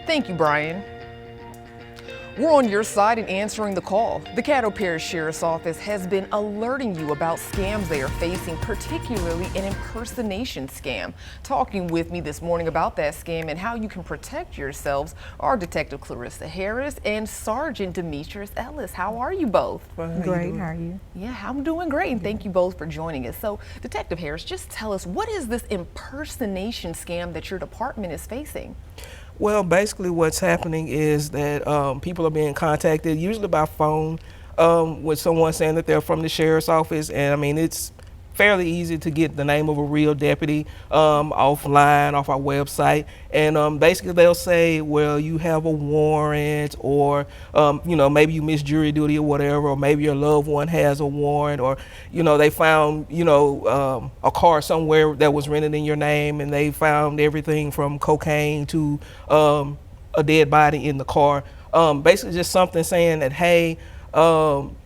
Thank you, Brian. We're on your side and answering the call. The Caddo Parish Sheriff's Office has been alerting you about scams they are facing, particularly an impersonation scam. Talking with me this morning about that scam and how you can protect yourselves are Detective Clarissa Harris and Sergeant Demetrius Ellis. How are you both? Great, how are you? Yeah, I'm doing great, and thank you both for joining us. So, Detective Harris, just tell us, what is this impersonation scam that your department is facing? Well, basically what's happening is that people are being contacted, usually by phone, with someone saying that they're from the sheriff's office. And I mean, it's fairly easy to get the name of a real deputy offline, off our website. And basically they'll say, well, you have a warrant, or, maybe you missed jury duty or whatever, or maybe your loved one has a warrant, or, they found, a car somewhere that was rented in your name, and they found everything from cocaine to a dead body in the car. Basically just something saying that, hey,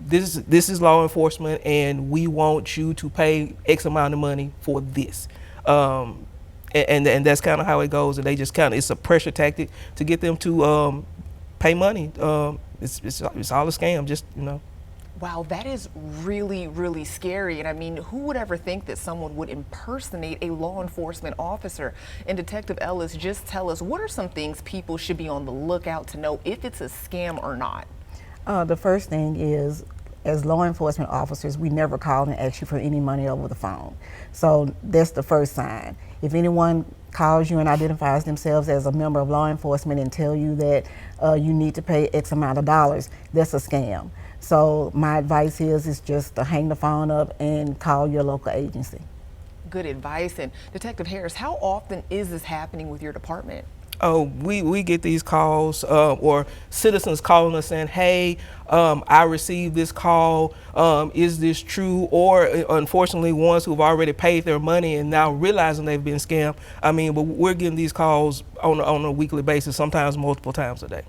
this is law enforcement, and we want you to pay X amount of money for this. And that's kind of how it goes. And they just it's a pressure tactic to get them to pay money. It's all a scam, Wow, that is really, really scary. And I mean, who would ever think that someone would impersonate a law enforcement officer? And Detective Ellis, just tell us, what are some things people should be on the lookout to know if it's a scam or not? The first thing is, as law enforcement officers, we never call and ask you for any money over the phone. So that's the first sign. If anyone calls you and identifies themselves as a member of law enforcement and tell you that you need to pay X amount of dollars, that's a scam. So my advice is just to hang the phone up and call your local agency. Good advice. And Detective Harris, how often is this happening with your department? Oh, we get these calls or citizens calling us saying, hey, I received this call, is this true? Or unfortunately, ones who've already paid their money and now realizing they've been scammed. I mean, but we're getting these calls on a weekly basis, sometimes multiple times a day.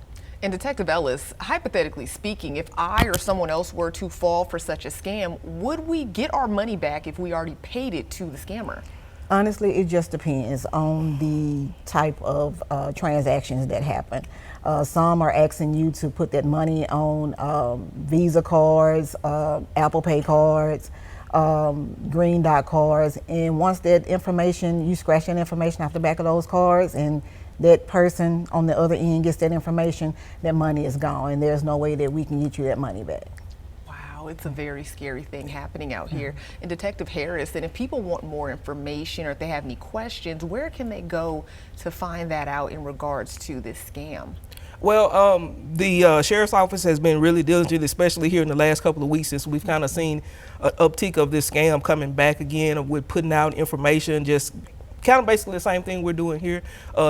And Detective Ellis, hypothetically speaking, if I or someone else were to fall for such a scam, would we get our money back if we already paid it to the scammer? Honestly, it just depends on the type of transactions that happen. Some are asking you to put that money on Visa cards, Apple Pay cards, Green Dot cards, and once that information, you scratch that information off the back of those cards, and that person on the other end gets that information, that money is gone, and there's no way that we can get you that money back. It's a very scary thing happening out here. And Detective Harris, and if people want more information or if they have any questions, where can they go to find that out in regards to this scam? Well, the Sheriff's Office has been really diligent, especially here in the last couple of weeks, since we've kind of seen an uptick of this scam coming back again. We're putting out information, just kind of basically the same thing we're doing here,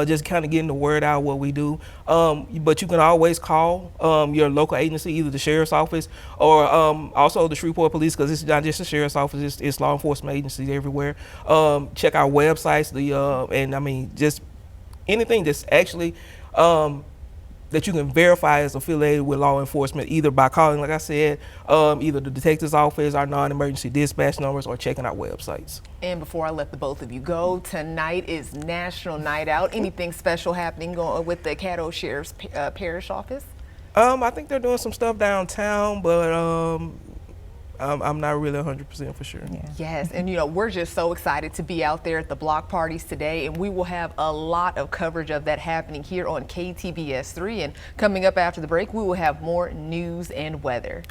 just kind of getting the word out what we do. But you can always call your local agency, either the Sheriff's Office or also the Shreveport Police, because it's not just the Sheriff's Office, it's law enforcement agencies everywhere. Check our websites, and I mean, just anything that's actually that you can verify as affiliated with law enforcement, either by calling, like I said, either the detective's office, our non-emergency dispatch numbers, or checking our websites. And before I let the both of you go, tonight is National Night Out. Anything special happening with the Caddo Sheriff's Parish Office? I think they're doing some stuff downtown, but I'm not really 100% for sure. Yeah. Yes, and we're just so excited to be out there at the block parties today, and we will have a lot of coverage of that happening here on KTBS 3. And coming up after the break, we will have more news and weather.